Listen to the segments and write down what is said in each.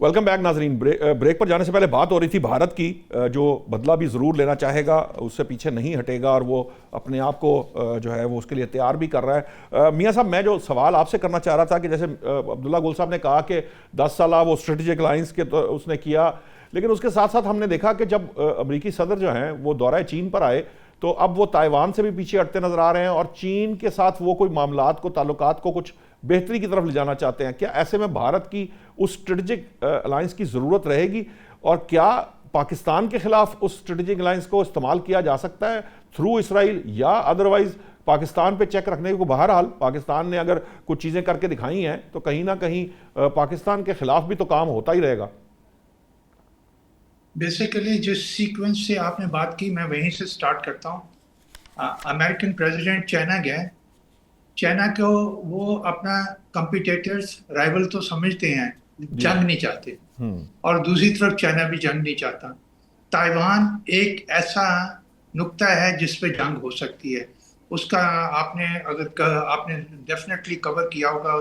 Welcome back नाजरीन। Break पर जाने से पहले बात हो रही थी भारत की, जो बदला भी ज़रूर लेना चाहेगा, उससे पीछे नहीं हटेगा और वो अपने आप को जो है वो उसके लिए तैयार भी कर रहा है। मियां साहब, मैं जो सवाल आपसे करना चाह रहा था कि जैसे अब्दुल्ला गुल साहब ने कहा कि 10 साल वो स्ट्रेटेजिक अलायंस के तो उसने किया, लेकिन उसके साथ साथ हमने देखा कि जब अमरीकी सदर जो हैं वो दौरा चीन पर आए तो अब वो ताइवान से भी पीछे हटते नजर आ रहे हैं और चीन के साथ वो कोई मामलात को, ताल्लुकात को कुछ बेहतरी की तरफ ले जाना चाहते हैं। क्या ऐसे में भारत की उस स्ट्रेटेजिक अलायंस की ज़रूरत रहेगी और क्या पाकिस्तान के खिलाफ उस स्ट्रेटेजिक अलायंस को इस्तेमाल किया जा सकता है थ्रू इसराइल या अदरवाइज पाकिस्तान पे चेक रखने को? बहरहाल पाकिस्तान ने अगर कुछ चीज़ें करके दिखाई हैं तो कहीं ना कहीं पाकिस्तान के खिलाफ भी तो काम होता ही रहेगा। बेसिकली जिस सीक्वेंस से आपने बात की मैं वहीं से स्टार्ट करता हूँ। अमेरिकन प्रेसिडेंट चाइना गए। चाइना को वो अपना कंपिटिटर्स राइवल तो समझते हैं, जी। जंग नहीं चाहते। हम्म। और दूसरी तरफ चाइना भी जंग नहीं चाहता। ताइवान एक ऐसा नुक्ता है जिस पे जंग हो सकती है। उसका आपने आपने डेफिनेटली कवर किया होगा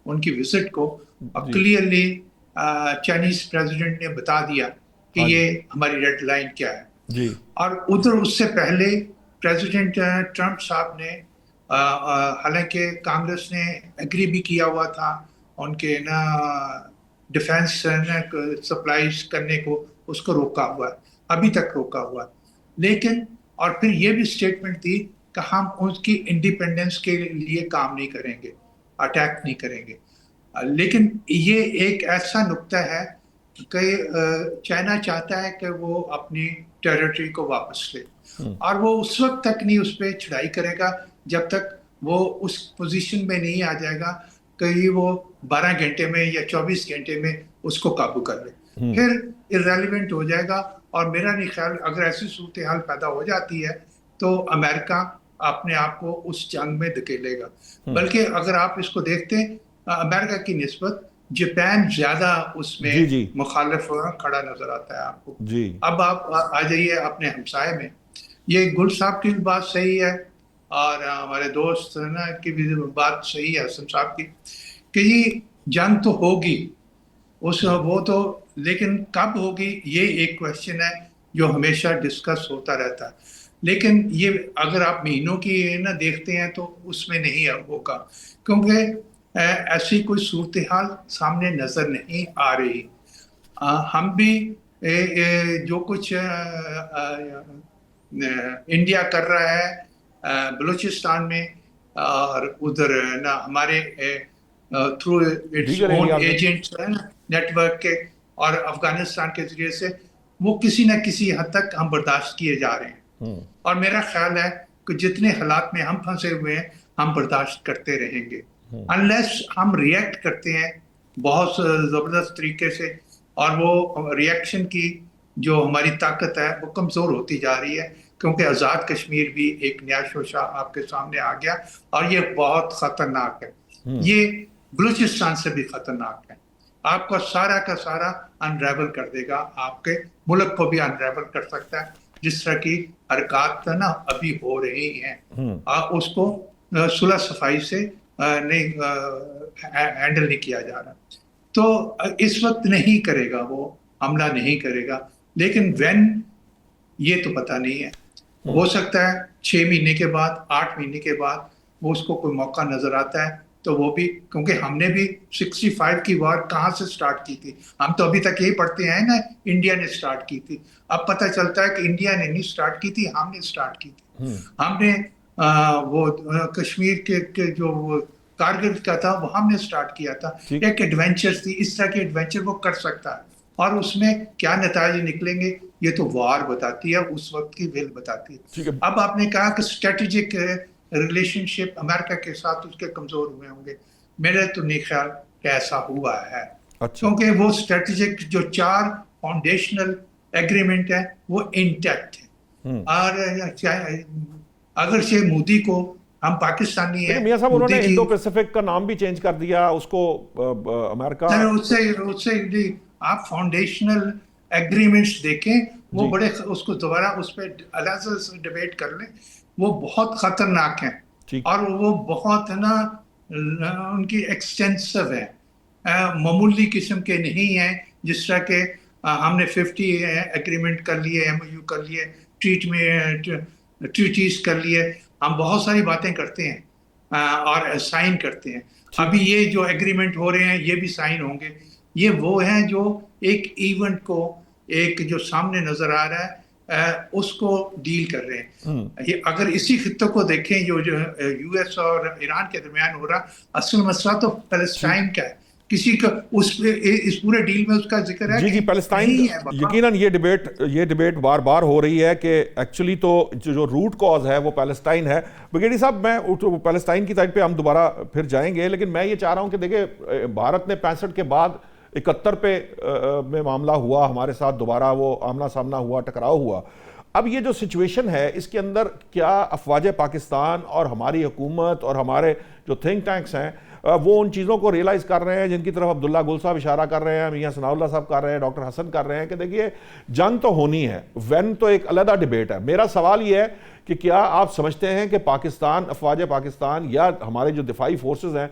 उनकी विजिट को। जी। क्लियरली चाइनीज प्रेसिडेंट ने बता दिया कि हाँ ये जी। हमारी रेड लाइन क्या है। जी। और उधर उससे पहले प्रेसिडेंट ट्रंप साहब ने हालांकि कांग्रेस ने एग्री भी किया हुआ था उनके ना डिफेंस सप्लाईज करने को, उसको रोका हुआ है, अभी तक रोका हुआ है। लेकिन और फिर ये भी स्टेटमेंट दी कि हम उसकी इंडिपेंडेंस के लिए काम नहीं करेंगे, अटैक नहीं करेंगे। लेकिन ये एक ऐसा नुक्ता है कि चाइना चाहता है कि वो अपनी टेरिटरी को वापस ले। हम्म। और वो उस वक्त तक नहीं उस पर चढ़ाई करेगा जब तक वो उस पोजीशन में नहीं आ जाएगा कि वो 12 घंटे में या 24 घंटे में उसको काबू कर ले। हम्म। फिर इररेलेवेंट हो जाएगा। और मेरा नहीं ख्याल अगर ऐसी सूरत हाल पैदा हो जाती है तो अमेरिका अपने आप को उस जंग में धकेलेगा। हम्म। बल्कि अगर आप इसको देखते अमेरिका की निस्बत जापान ज्यादा जी। उसमें जी। मुखालिफ खड़ा नजर आता है आपको। जी। अब आप आ जाइए अपने हमसाए में। ये गुल साहब की भी बात सही है और हमारे दोस्त है ना की भी बात सही है, हसन साहब की, कि ये जंग तो होगी उस वो तो, लेकिन कब होगी ये एक क्वेश्चन है जो हमेशा डिस्कस होता रहता है। लेकिन ये अगर आप महीनों की ना देखते हैं तो उसमें नहीं होगा, क्योंकि ऐसी कोई सूरत हाल सामने नजर नहीं आ रही। हम भी जो कुछ इंडिया कर रहा है बलूचिस्तान में और उधर ना हमारे थ्रू इट्स दीगर ओन एरियाज में। एजेंट्स है ना नेटवर्क के, और अफगानिस्तान के जरिए से वो किसी न किसी हद तक हम बर्दाश्त किए जा रहे हैं। हम्म। और मेरा ख्याल है कि जितने हालात में हम फंसे हुए हैं हम बर्दाश्त करते रहेंगे हम्म। अनलेस हम रिएक्ट करते हैं बहुत जबरदस्त तरीके से। और वो रिएक्शन की जो हमारी ताकत है वो कमजोर होती जा रही है, क्योंकि आजाद कश्मीर भी एक नया शोशा आपके सामने आ गया और ये बहुत खतरनाक है। हम्म। ये बलूचिस्तान से भी खतरनाक है। आपका सारा का सारा अनरेवल कर देगा, आपके मुल्क को भी अनरेवल कर सकता है। जिस तरह की हरकत ना अभी हो रही हैं हम्म। उसको सुलह सफाई से नहीं हैंडल नहीं किया जा रहा। तो इस वक्त नहीं करेगा, वो हमला नहीं करेगा। लेकिन व्हेन ये तो पता नहीं है। हम्म। हो सकता है 6 महीने के बाद, 8 महीने के बाद वो उसको कोई मौका नजर आता है तो वो भी, क्योंकि हमने भी 65 की वॉर कहाँ से स्टार्ट की थी, हम तो अभी तक यही पढ़ते हैं ना इंडिया ने स्टार्ट की थी। अब पता चलता है कि इंडिया ने नहीं स्टार्ट की थी, हमने स्टार्ट की थी। हम्म। हमने कश्मीर के जो वो कारगिल का था वो हमने स्टार्ट किया था। ठीक। एक एडवेंचर थी, इस तरह के एडवेंचर वो कर सकता है। और उसमें क्या नतीजे निकलेंगे ये तो वार बताती है, उस वक्त की विल बताती है। ठीक है। अब आपने कहा कि स्ट्रेटेजिक रिलेशनशिप अमेरिका के साथ उसके कमजोर हुए होंगे। मेरे तो नहीं ख्याल कि ऐसा हुआ है, अच्छा। क्योंकि वो स्ट्रेटेजिक जो 4 फाउंडेशनल एग्रीमेंट है वो इंटैक्ट है। हम्म। और अगर से मोदी को, हम पाकिस्तानी हैं, लेकिन मियां साहब मोदी उन्होंने की इंडो पैसिफिक का नाम भी चेंज कर दिया उसको, अमेरिका। उससे उससे आप फाउंडेशनल एग्रीमेंट्स देखें, वो जी। बड़े उसको दोबारा उस पर अलग से डिबेट कर लें। वो बहुत खतरनाक हैं ठीक। और वो बहुत है ना उनकी एक्सटेंसिव है। मामूली किस्म के नहीं हैं, जिस तरह के हमने 50 एग्रीमेंट कर लिए, एमओयू कर लिए, ट्रीटीज कर लिए। हम बहुत सारी बातें करते हैं और साइन करते हैं। ठीक। अभी ये जो एग्रीमेंट हो रहे हैं ये भी साइन होंगे। ये वो हैं जो एक इवेंट को, एक जो सामने नजर आ रहा है उसको डील कर रहे हैं। ये अगर इसी खित्ते को देखें, जो जो यूएस और ईरान के दरमियान हो रहा, असल मसला तो ठीक। पैलेस्टाइन का है। किसी का उस इस पूरे डील में उसका जिक्र है जी जी, कहीं पैलेस्टाइन नहीं है बाबा। यकीनन ये डिबेट बार बार हो रही है कि एक्चुअली तो जो रूट कॉज है वो पैलेस्टाइन है। ब्रिगेडियर साहब, मैं पैलेस्टाइन की साइड पे हम दोबारा फिर जाएंगे, लेकिन मैं ये चाह रहा हूं कि देखिए, भारत ने 65 के बाद 71 पे में मामला हुआ, हमारे साथ दोबारा वो आमना सामना हुआ, टकराव हुआ। अब ये जो सिचुएशन है इसके अंदर क्या अफवाज पाकिस्तान और हमारी हुकूमत और हमारे जो थिंक टैंक्स हैं वो उन चीज़ों को रियलाइज़ कर रहे हैं जिनकी तरफ अब्दुल्ला गुल साहब इशारा कर रहे हैं, मियां सनाउल्लाह साहब कर रहे हैं, डॉक्टर हसन कर रहे हैं कि देखिए जंग तो होनी है, वेन तो एक अलग डिबेट है। मेरा सवाल ये है कि क्या आप समझते हैं कि पाकिस्तान, अफवाज पाकिस्तान या हमारे जो दिफाई फोर्सेस हैं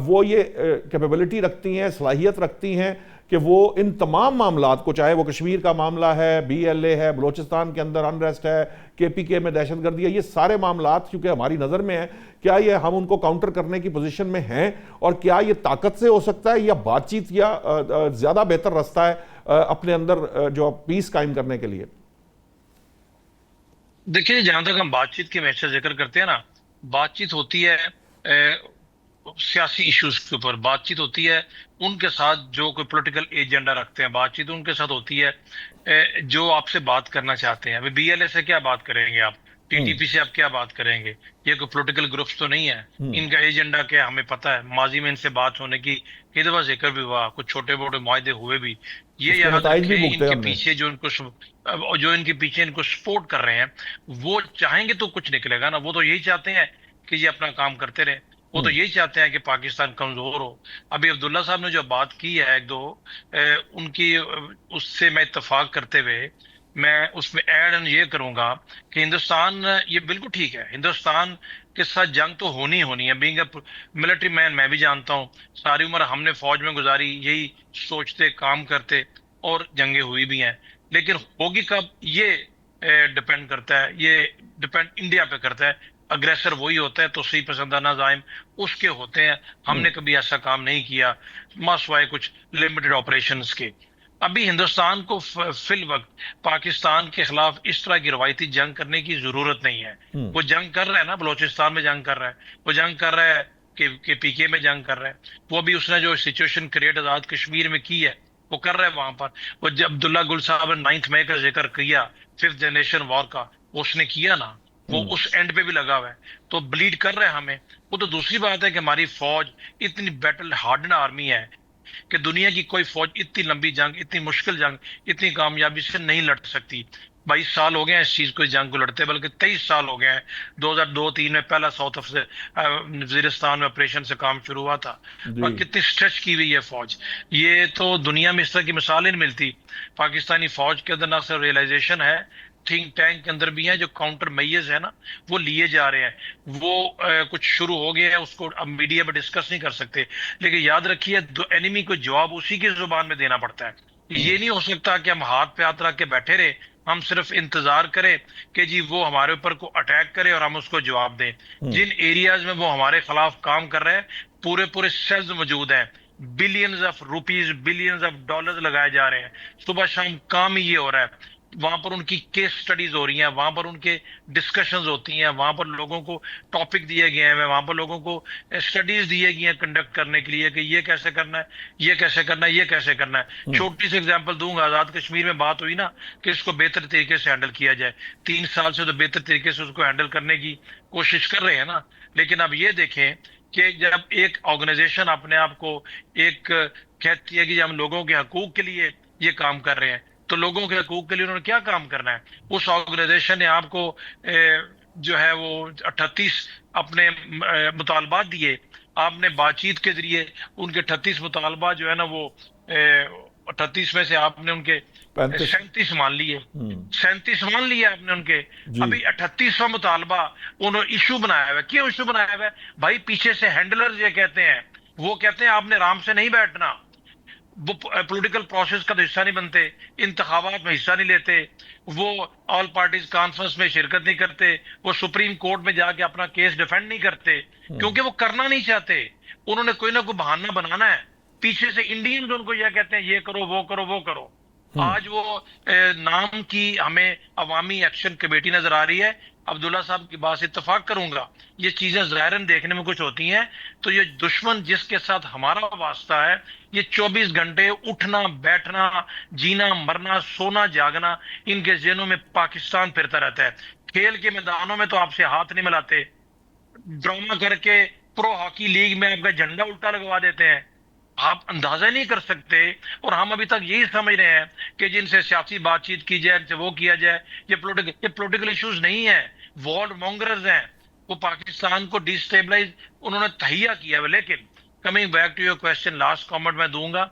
वो ये कैपेबिलिटी रखती हैं, सलाहियत रखती हैं कि वो इन तमाम मामलात को, चाहे वो कश्मीर का मामला है, BLA है, बलोचिस्तान के अंदर अनरेस्ट है, KPK में दहशतगर्दी है, ये सारे मामलात चूंकि हमारी नज़र में है, क्या ये हम उनको काउंटर करने की पोजीशन में हैं? और क्या ये ताकत से हो सकता है या बातचीत या ज़्यादा बेहतर रास्ता है अपने अंदर जो पीस कायम करने के लिए? देखिए, जहां तक हम बातचीत के हमेशा जिक्र करते हैं ना, बातचीत होती है सियासी इश्यूज के ऊपर, बातचीत होती है उनके साथ जो कोई पॉलिटिकल एजेंडा रखते हैं, बातचीत उनके साथ होती है जो आपसे बात करना चाहते हैं। अभी BLA से क्या बात करेंगे आप, TTP से आप क्या बात करेंगे? ये कोई पॉलिटिकल ग्रुप्स तो नहीं है। इनका एजेंडा क्या हमें पता है, माजी में इनसे बात होने की कई दफा जिक्र भी हुआ, कुछ छोटे मोटे मुआहदे हुए भी। ये उसके याद नताइज भी रखें, भुगते इनके हमने। पीछे जो इनके पीछे इनको सपोर्ट कर रहे हैं, वो चाहेंगे तो कुछ निकलेगा ना। वो तो यही चाहते हैं कि ये अपना काम करते रहे, वो तो यही चाहते हैं कि पाकिस्तान कमजोर हो। अभी अब्दुल्ला साहब ने जो बात की है एक दो, उनकी उससे मैं इत्तेफाक करते हुए मैं उसमें ऐड ये करूंगा कि हिंदुस्तान, ये बिल्कुल ठीक है, हिंदुस्तान के साथ जंग तो होनी होनी है। बीइंग अ मिलिट्री मैन मैं भी जानता हूँ, सारी उम्र हमने फौज में गुजारी यही सोचते काम करते, और जंगें हुई भी हैं। लेकिन होगी कब, ये डिपेंड करता है, ये डिपेंड इंडिया पे करता है। अग्रेसर वही होता है, तो सही पसंदा नाज़ाइम उसके होते हैं। हमने कभी ऐसा काम नहीं किया, मासवाए कुछ लिमिटेड ऑपरेशंस के। अभी हिंदुस्तान को फिल वक्त पाकिस्तान के खिलाफ इस तरह की रवायती जंग करने की जरूरत नहीं है। वो जंग कर रहा है ना, बलोचिस्तान में जंग कर रहा है, वो जंग कर रहा है कि PK में जंग कर रहा है। वो भी उसने जो सिचुएशन क्रिएट आजाद कश्मीर में की है वो कर रहा है वहां पर। वो जब अब्दुल्ला गुल साहब ने 9 मई का जिक्र किया, 5th जनरेशन वॉर का, वो उसने किया ना, वो उस एंड पे भी लगा हुआ है, तो ब्लीड कर रहा है हमें। वो तो दूसरी बात है कि हमारी फौज इतनी बैटल हार्डन आर्मी है कि दुनिया की कोई फौज इतनी लंबी जंग, इतनी मुश्किल जंग, इतनी कामयाबी से नहीं लड़ सकती। 22 साल हो गए हैं इस चीज को, इस जंग को लड़ते, बल्कि 23 साल हो गए हैं। 2002-3 में पहला साउथ वजीरिस्तान में ऑपरेशन से काम शुरू हुआ था, और कितनी स्ट्रेच की हुई है फौज। ये तो दुनिया में इस तरह की मिसाल नहीं मिलती। पाकिस्तानी फौज के अंदर ना सिर्फ रियलाइजेशन है, थिंक टैंक के अंदर भी है, जो काउंटर मेजर्स है ना वो लिए जा रहे हैं। वो कुछ शुरू हो गया है, उसको अब मीडिया में डिस्कस नहीं कर सकते, लेकिन याद रखिए एनिमी को जवाब उसी की जुबान में देना पड़ता है। ये नहीं हो सकता कि हम हाथ पे हाथ रख के बैठे रहे, हम सिर्फ इंतजार करें कि जी वो हमारे ऊपर को अटैक करे और हम उसको जवाब दें। जिन एरियाज में वो हमारे खिलाफ काम कर रहे हैं, पूरे पूरे सेल्स मौजूद हैं, billions of rupees, billions of dollars लगाए जा रहे हैं, सुबह शाम काम ही ये हो रहा है। वहां पर उनकी केस स्टडीज हो रही हैं, वहां पर उनके डिस्कशंस होती हैं, वहां पर लोगों को टॉपिक दिए गए हैं, वहां पर लोगों को स्टडीज दिए गई हैं कंडक्ट करने के लिए कि ये कैसे करना है, ये कैसे करना है, ये कैसे करना है। छोटी सी एग्जांपल दूंगा, आजाद कश्मीर में बात हुई ना कि इसको बेहतर तरीके से हैंडल किया जाए। 3 साल से तो बेहतर तरीके से उसको हैंडल करने की कोशिश कर रहे हैं ना। लेकिन अब ये देखें कि जब एक ऑर्गेनाइजेशन अपने आप को एक कहती है कि हम लोगों के हकूक के लिए ये काम कर रहे हैं, तो लोगों के हकूक के लिए उन्होंने क्या काम करना है? उस ऑर्गेनाइजेशन ने आपको जो है वो 38 अपने मुतालबात दिए, आपने बातचीत के जरिए उनके 38 मुतालबात जो है ना वो 38 में से आपने उनके 37 मान लिए, 37 मान लिए आपने उनके। अभी 38वां मुतालबा उन्होंने इशू बनाया हुआ है। क्यों इशू बनाया हुआ है भाई? पीछे से हैंडलर ये कहते हैं वो कहते हैं आपने आराम से नहीं बैठना, वो पॉलिटिकल प्रोसेस का तो हिस्सा नहीं बनते, इंतखाबात में हिस्सा नहीं लेते, वो ऑल पार्टीज कॉन्फ्रेंस में शिरकत नहीं करते, वो सुप्रीम कोर्ट में जाके अपना केस डिफेंड नहीं करते, क्योंकि वो करना नहीं चाहते। उन्होंने कोई ना कोई बहाना बनाना है। पीछे से इंडियंस उनको यह कहते हैं ये करो वो करो वो करो। आज वो नाम की हमें अवामी एक्शन कमेटी नजर आ रही है। अब्दुल्ला साहब की बात से इत्तेफाक करूंगा, ये चीजें जाहिरन देखने में कुछ होती हैं, तो ये दुश्मन जिसके साथ हमारा वास्ता है, ये 24 घंटे उठना बैठना, जीना मरना, सोना जागना, इनके ज़हनों में पाकिस्तान फिरता रहता है। खेल के मैदानों में तो आपसे हाथ नहीं मिलाते, ड्रामा करके प्रो हॉकी लीग में आपका झंडा उल्टा लगवा देते हैं। आप अंदाजा नहीं कर सकते। और हम अभी तक यही समझ रहे हैं कि जिनसे सियासी बातचीत की जाए, इनसे वो किया जाए, ये पॉलिटिकल इश्यूज नहीं है, वॉर मॉन्गर्स हैं। वो पाकिस्तान को डिस्टेबलाइज उन्होंने तहिया किया है। लेकिन coming back to your question, last comment मैं दूंगा,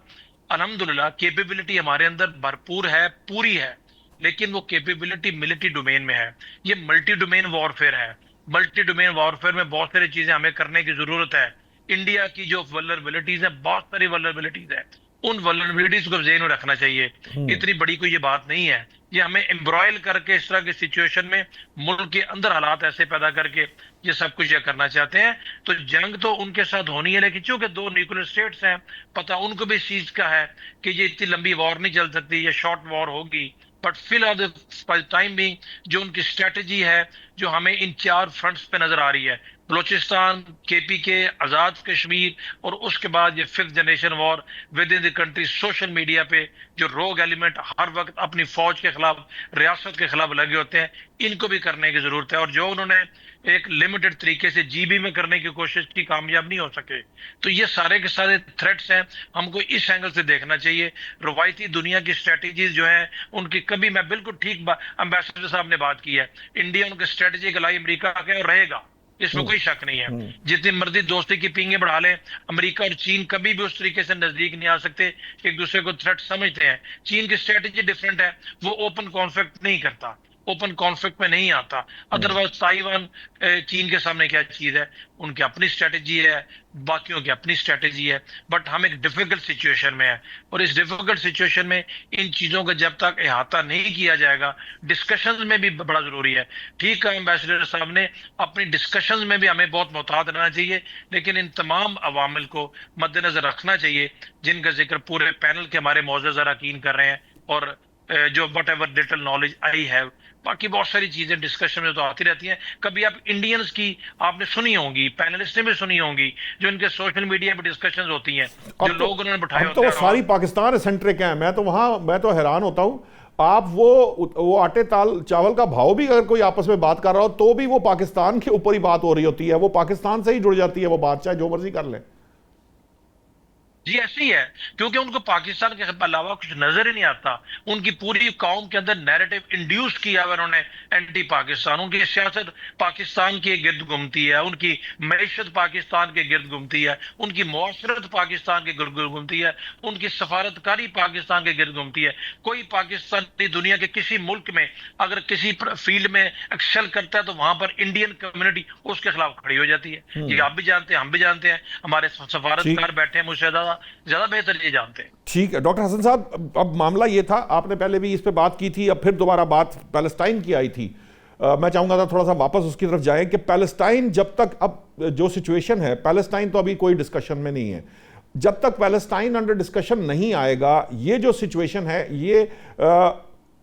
अल्हम्दुलिल्लाह केपेबिलिटी हमारे अंदर भरपूर है, पूरी है, लेकिन वो केपेबिलिटी मिलिट्री डोमेन में है। ये मल्टी डोमेन वॉरफेयर है। मल्टी डोमेन वॉरफेयर में बहुत सारी चीजें हमें करने की जरूरत है। इंडिया की जो वल्नरेबिलिटीज है, बहुत सारी वल्नरेबिलिटीज है, उन वल्नरेबिलिटीज को ज़हन में रखना चाहिए। इतनी बड़ी कोई ये बात नहीं है। ये हमें एम्ब्रॉयल करके इस तरह की सिचुएशन में मुल्क के अंदर हालात ऐसे पैदा करके ये सब कुछ ये करना चाहते हैं। तो जंग तो उनके साथ होनी है, लेकिन चूंकि दो न्यूक्लियर स्टेट्स हैं, पता उनको भी इस चीज का है कि ये इतनी लंबी वॉर नहीं चल सकती, ये शॉर्ट वॉर होगी। बट फिलहाल टाइम बिंग जो उनकी स्ट्रेटजी है, जो हमें इन 4 फ्रंट्स पे नजर आ रही है, बलोचिस्तान, केपीके, आजाद कश्मीर, और उसके बाद ये 5th generation war with in the country, social media पे जो रोग एलिमेंट हर वक्त अपनी फौज के खिलाफ, रियासत के खिलाफ लगे होते हैं, इनको भी करने की जरूरत है। और जो उन्होंने एक लिमिटेड तरीके से जीबी में करने की कोशिश की, कामयाब नहीं हो सके। तो ये सारे के सारे थ्रेट्स हैं, हमको इस एंगल से देखना चाहिए। रवायती दुनिया की स्ट्रेटेजीज जो है उनकी कभी, मैं बिल्कुल ठीक एम्बेसडर साहब ने बात की है, इंडिया उनके स्ट्रेटेजिक अलाई अमेरिका का और रहेगा, इसमें कोई शक नहीं है। जितनी मर्जी दोस्ती की पींगे बढ़ा लें, अमेरिका और चीन कभी भी उस तरीके से नजदीक नहीं आ सकते, एक दूसरे को थ्रेट समझते हैं। चीन की स्ट्रेटेजी डिफरेंट है, वो ओपन कॉन्फ्लिक्ट नहीं करता, ओपन कॉन्फ्लिक्ट में नहीं आता। अदरवाइज ताइवान चीन के सामने क्या चीज है, उनकी अपनी स्ट्रेटेजी है, बाकियों की अपनी स्ट्रेटेजी है। बट हम एक डिफिकल्ट सिचुएशन में है, और इस डिफिकल्ट सिचुएशन में इन चीजों का जब तक अहाता नहीं किया जाएगा, डिस्कशंस में भी बड़ा जरूरी है। ठीक है, एम्बेसडर साहब ने अपनी डिस्कशंस में भी हमें बहुत मोहतात रहना चाहिए, लेकिन इन तमाम अवामिल को मद्देनजर रखना चाहिए जिनका जिक्र पूरे पैनल के हमारे मौजूद अरकान कर रहे हैं, और जो वट एवर लिटिल नॉलेज आई है, बाकी बहुत सारी चीजें डिस्कशन में तो आती रहती हैं। कभी आप इंडियंस की आपने सुनी होंगी, पैनलिस्ट ने भी सुनी होंगी, जो इनके सोशल मीडिया पे डिस्कशंस होती हैं, जो लोग उन्होंने बिठाए अब तो वो सारी पाकिस्तान सेंट्रिक है। मैं तो हैरान होता हूं। आप वो आटे ताल चावल का भाव भी अगर कोई आपस में बात कर रहा हो तो भी वो पाकिस्तान के ऊपर ही बात हो रही होती है, वो पाकिस्तान से ही जुड़ जाती है वो बात, चाहे जो मर्जी कर ले। जी ऐसी ही है, क्योंकि उनको पाकिस्तान के अलावा कुछ नजर ही नहीं आता। उनकी पूरी कौम के अंदर नैरेटिव इंड्यूस किया है उन्होंने एंटी पाकिस्तान। उनकी सियासत पाकिस्तान के गिर्द घूमती है, उनकी मैशत पाकिस्तान के गिर्द घूमती है, उनकी मुआशरत पाकिस्तान के गिर्द घूमती है, उनकी सफारतकारी पाकिस्तान के गिर्द घूमती है। कोई पाकिस्तानी दुनिया के किसी मुल्क में अगर किसी फील्ड में एक्सेल करता है, तो वहां पर इंडियन कम्युनिटी उसके खिलाफ खड़ी हो जाती है। ये आप भी जानते हैं, हम भी जानते हैं, हमारे सफारतकार बैठे हैं मुझसे ज्यादा बेहतर ये जानते हैं। ठीक है डॉक्टर हसन साहब, अब मामला ये था, आपने पहले भी इस पे बात की थी, अब फिर दोबारा बात पैलेस्टाइन की आई थी। मैं चाहूंगा था थोड़ा सा वापस उसकी तरफ जाएं कि पैलेस्टाइन जब तक, अब जो सिचुएशन है, पैलेस्टाइन तो अभी कोई डिस्कशन में नहीं है। जब तक पैलेस्टाइन अंडर डिस्कशन नहीं आएगा, ये जो सिचुएशन है ये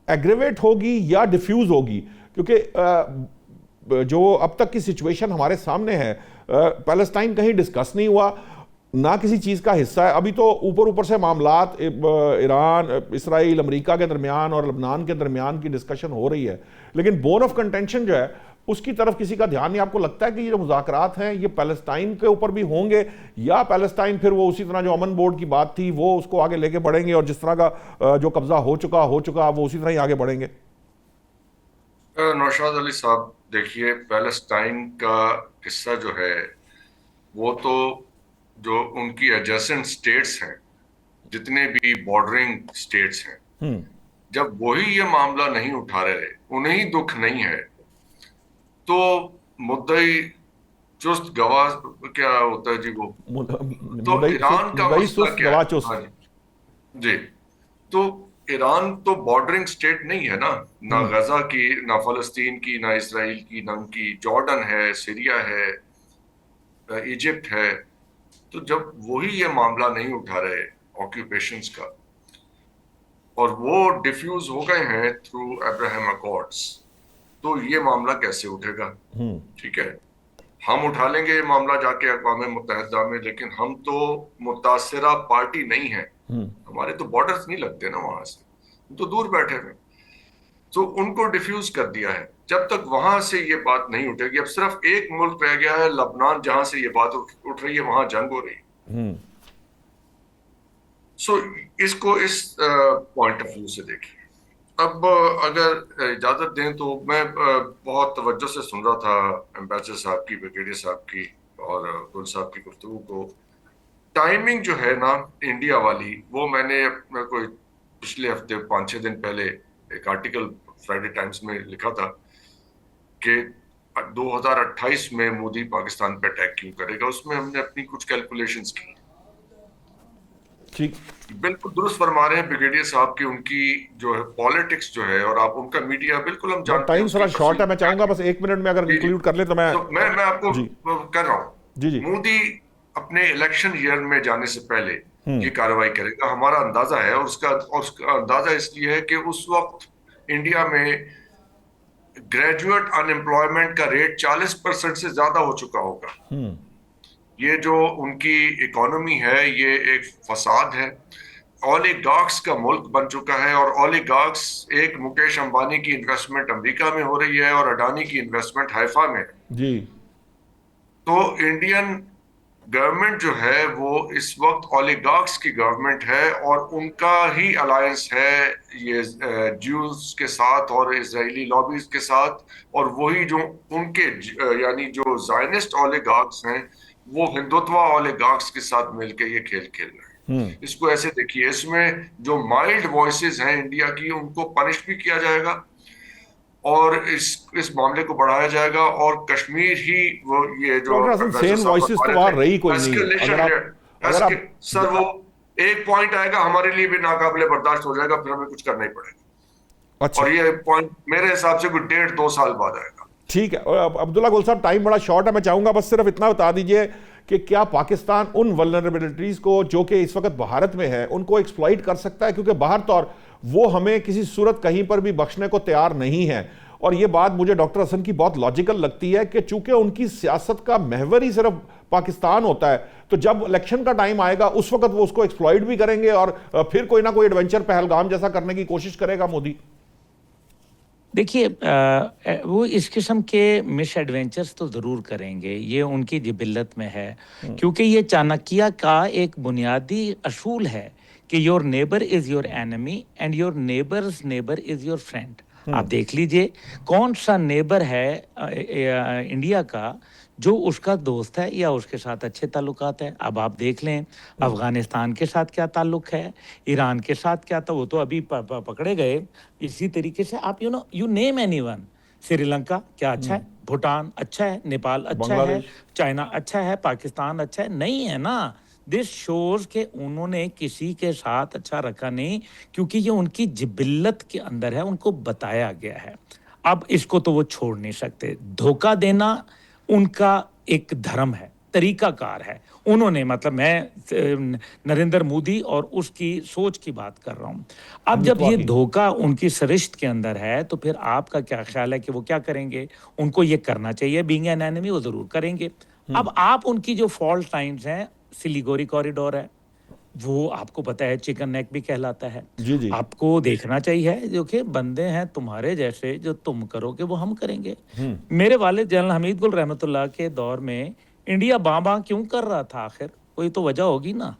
एग्रेवेट होगी या डिफ्यूज होगी, क्योंकि जो अब तक की सिचुएशन हमारे सामने है, पैलेस्टाइन कहीं डिस्कस नहीं हुआ, ना किसी चीज़ का हिस्सा है। अभी तो ऊपर से मामलात ईरान, इसराइल, अमेरिका के दरमियान और लबनान के दरमियान की डिस्कशन हो रही है, लेकिन बोन ऑफ कंटेंशन जो है उसकी तरफ किसी का ध्यान नहीं। आपको लगता है कि ये जो मुज़ाकरात हैं ये पैलेस्टाइन के ऊपर भी होंगे, या पैलेस्टाइन फिर वो उसी तरह जो अमन बोर्ड की बात थी वो उसको आगे लेके बढ़ेंगे, और जिस तरह का जो कब्जा हो चुका वो उसी तरह ही आगे बढ़ेंगे? नौशाद अली साहब, देखिए, पैलेस्टाइन का किस्सा जो है वो तो जो उनकी एडजेसेंट स्टेट्स हैं, जितने भी बॉर्डरिंग स्टेट्स हैं, जब वही ये मामला नहीं उठा रहे, उन्हें दुख नहीं है, तो मुद्दई चुस्त गवाह क्या होता है जी वो, तो मुदई ईरान का मुदई मसला सुस्त क्या गवाह है? चुस्त। हाँ जी। तो ईरान तो बॉर्डरिंग स्टेट नहीं है ना, ना हम्म गजा की, ना फलस्तीन की, ना इसराइल की, ना उनकी, जॉर्डन है, सीरिया है, इजिप्ट है। तो जब वही ये मामला नहीं उठा रहे ऑक्यूपेशंस का, और वो डिफ्यूज हो गए हैं थ्रू अब्राहम अकॉर्ड्स, तो ये मामला कैसे उठेगा? हम्म ठीक है, हम उठा लेंगे ये मामला जाके अक़वाम मुत्तहिदा में, लेकिन हम तो मुतासरा पार्टी नहीं है, हम्म हमारे तो बॉर्डर्स नहीं लगते ना वहां से, हम तो दूर बैठे हुए। तो उनको डिफ्यूज कर दिया है। जब तक वहां से ये बात नहीं उठेगी, अब सिर्फ एक मुल्क रह गया है लबनान, जहां से ये बात उठ रही है, वहां जंग हो रही है। हम्म सो इसको इस पॉइंट ऑफ व्यू से देखिए। अब अगर इजाजत दें तो मैं बहुत तवज्जो से सुन रहा था एम्बेसडर साहब की, ब्रिगेडियर साहब की और गुल साहब की गुफ्तगू को। टाइमिंग जो है ना इंडिया वाली, वो मैंने कोई पिछले हफ्ते 5-6 दिन पहले एक आर्टिकल फ्राइडे टाइम्स में लिखा था कि 2028 में मोदी पाकिस्तान पे अटैक क्यों करेगा। उसमें हमने अपनी कुछ कैलकुलेशंस की। ठीक। बिल्कुल दुरुस्त फरमा रहे हैं ब्रिगेडियर साहब की, उनकी जो है पॉलिटिक्स जो है, और आप उनका मीडिया बिल्कुल हम जानते हैं टाइम उसकी थोड़ा शॉर्ट है, मैं तफसील। चाहूंगा बस 1 मिनट में अगर जी जी। इंक्लूड कर ले तो मैं। तो मैं आपको जी कर रहा जी जी। हूँ, मोदी अपने इलेक्शन ईयर में जाने से पहले हम्म ये कार्रवाई करेगा, हमारा अंदाजा है। और उसका अंदाजा इसलिए है कि उस वक्त इंडिया में ग्रेजुएट अनएम्प्लॉयमेंट का रेट 40% से ज्यादा हो चुका होगा। हम्म ये जो उनकी इकोनॉमी है, ये एक फसाद है। ओलिगार्क्स का मुल्क बन चुका है, और ओलिगार्क्स, एक मुकेश अंबानी की इन्वेस्टमेंट अमेरिका में हो रही है और अडानी की इन्वेस्टमेंट हाइफा में है। जी। तो इंडियन गवर्नमेंट जो है वो इस वक्त ओलिगार्क्स की गवर्नमेंट है, और उनका ही अलायंस है ये ज्यूज के साथ और इजरायली लॉबीज के साथ। और वही जो उनके यानी जो जायनिस्ट ओलिगार्क्स हैं, वो हिंदुत्व ओलिगार्क्स के साथ मिलकर ये खेल खेल रहे हैं। हम्म इसको ऐसे देखिए, इसमें जो माइल्ड वॉइसेस हैं इंडिया की, उनको पनिश भी किया जाएगा और इस मामले को बढ़ाया जाएगा। और कश्मीर ही वो, ये जो डॉक्टर हसन, एम्बेसडर सेम साहब वॉइसेस बता तो रहे वहां थे, रही कोई नहीं है। एस्केलेशन है। अगर आप सर वो एक पॉइंट आएगा हमारे लिए भी नाकाबिले बर्दाश्त हो जाएगा, फिर हमें कुछ करना ही पड़ेगा। अच्छा और ये पॉइंट मेरे हिसाब से कोई 1.5-2 साल बाद आएगा। ठीक है। और अब्दुल्ला गुल साहब, टाइम बड़ा शॉर्ट है, मैं चाहूंगा बस सिर्फ इतना बता दीजिए कि क्या पाकिस्तान उन वल्नरेबिलिटीज को जो कि इस वक्त भारत में है उनको एक्सप्लॉइट कर सकता है? क्योंकि बाहर तौर वो हमें किसी सूरत कहीं पर भी बख्शने को तैयार नहीं है। और ये बात मुझे डॉक्टर हसन की बहुत लॉजिकल लगती है कि चूंकि उनकी सियासत का महवर ही सिर्फ पाकिस्तान होता है, तो जब इलेक्शन का टाइम आएगा उस वक्त वो उसको एक्सप्लॉइट भी करेंगे और फिर कोई ना कोई एडवेंचर पहलगाम जैसा करने की कोशिश करेगा मोदी। देखिए, वो इस किस्म के मिस एडवेंचर्स तो ज़रूर करेंगे, ये उनकी जिबिल्लत में है। क्योंकि ये चाणक्य का एक बुनियादी असूल है कि your neighbour is your enemy and your neighbours neighbour is your friend. आप देख लीजिए कौन सा नेबर है इंडिया का जो उसका दोस्त है या उसके साथ अच्छे ताल्लुकात है। अब आप देख लें अफगानिस्तान के साथ क्या ताल्लुक है, ईरान के साथ क्या था, वो तो अभी पकड़े गए। इसी तरीके से आप यू नेम एनीवन, श्रीलंका क्या अच्छा है, भूटान अच्छा है, नेपाल अच्छा है, बांग्लादेश। चाइना अच्छा है, पाकिस्तान अच्छा है, नहीं है ना। दिस शोज के उन्होंने किसी के साथ अच्छा रखा नहीं, क्योंकि ये उनकी जिबिल्लत के अंदर है, उनको बताया गया है। अब इसको तो वो छोड़ नहीं सकते। धोखा देना उनका एक धर्म है, तरीकाकार है। उन्होंने, मतलब मैं नरेंद्र मोदी और उसकी सोच की बात कर रहा हूं। अब जब ये धोखा उनकी सरिश्त के अंदर है, तो फिर आपका क्या ख्याल है कि वो क्या करेंगे? उनको ये करना चाहिए, बीइंग एन एनिमी वो जरूर करेंगे। अब आप उनकी जो फॉल्ट लाइन्स हैं, सिलीगुड़ी कॉरिडोर है, वो आपको पता है चिकन नेक भी कहलाता है। जी जी। आपको देखना चाहिए जो कि बंदे हैं तुम्हारे जैसे, जो तुम करोगे वो हम करेंगे। मेरे वालिद जनरल हमीद गुल रहमतुल्लाह के दौर में इंडिया बां क्यों कर रहा था? आखिर कोई तो वजह होगी ना।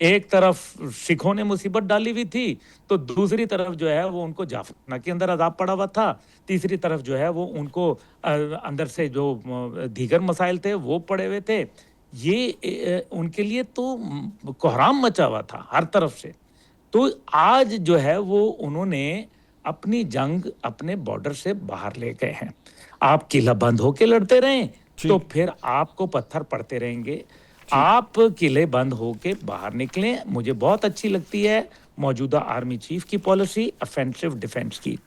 एक तरफ सिखों ने मुसीबत डाली हुई थी, तो दूसरी तरफ जो है वो उनको जाफना के अंदर अजाब पड़ा हुआ था, तीसरी तरफ जो है वो उनको अंदर से जो दीगर मसाइल थे वो पड़े हुए थे। ये उनके लिए तो कोहराम मचा हुआ था हर तरफ से। तो आज जो है वो उन्होंने अपनी जंग अपने बॉर्डर से बाहर ले गए हैं। आप किला बंद होके लड़ते रहें तो फिर आपको पत्थर पड़ते रहेंगे। आप किले बंद होके बाहर निकलें। मुझे बहुत अच्छी लगती है मौजूदा आर्मी चीफ की पॉलिसी ऑफेंसिव डिफेंस की।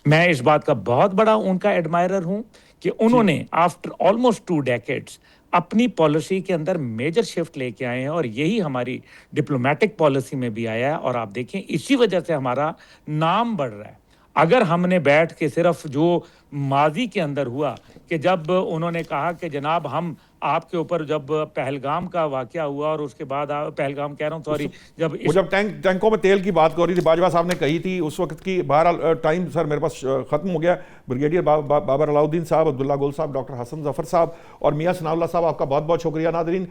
मैं इस बात का बहुत बड़ा उनका एडमायरर हूं कि उन्होंने आफ्टर ऑलमोस्ट 2 डेकेड्स अपनी पॉलिसी के अंदर मेजर शिफ्ट लेके आए हैं, और यही हमारी डिप्लोमेटिक पॉलिसी में भी आया है। और आप देखें इसी वजह से हमारा नाम बढ़ रहा है। अगर हमने बैठ के सिर्फ जो माजी के अंदर हुआ कि जब उन्होंने कहा कि जनाब हम आपके ऊपर, जब पहलगाम का वाकया हुआ और उसके बाद पहलगाम कह रहा हूँ सॉरी, जब वो जब टैंकों में तेल की बात कर रही थी बाजवा साहब ने कही थी उस वक्त की, बहरहाल टाइम सर मेरे पास खत्म हो गया। ब्रिगेडियर बाबर अलाउद्दीन साहब, अब्दुल्ला गुल साहब, डॉक्टर हसन जफर साहब और मियां सनाउल्लाह साहब, आपका बहुत बहुत शुक्रिया। नादरीन,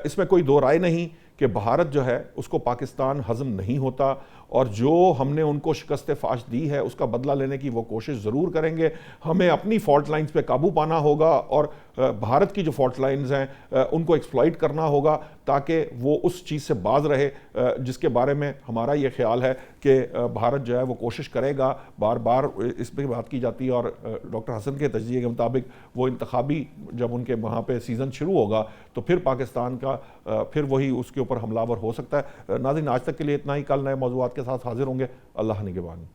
इसमें कोई दो राय नहीं कि भारत जो है उसको पाकिस्तान हजम नहीं होता, और जो हमने उनको शिकस्त फाश दी है उसका बदला लेने की वो कोशिश ज़रूर करेंगे। हमें अपनी फॉल्ट लाइंस पे काबू पाना होगा और भारत की जो फॉल्ट लाइंस हैं उनको एक्सप्लॉइट करना होगा ताकि वो उस चीज़ से बाज रहे जिसके बारे में हमारा ये ख्याल है कि भारत जो है वो कोशिश करेगा। बार बार इस पर बात की जाती है और डॉक्टर हसन के तजज़िये के मुताबिक वो इंतखाबी जब उनके वहाँ पे सीज़न शुरू होगा तो फिर पाकिस्तान का फिर वही उसके ऊपर हमलावर हो सकता है। नाज़रीन, आज तक के लिए इतना ही। कल नए मौज़ूआत के साथ हाजिर होंगे। अल्लाह निगहबान।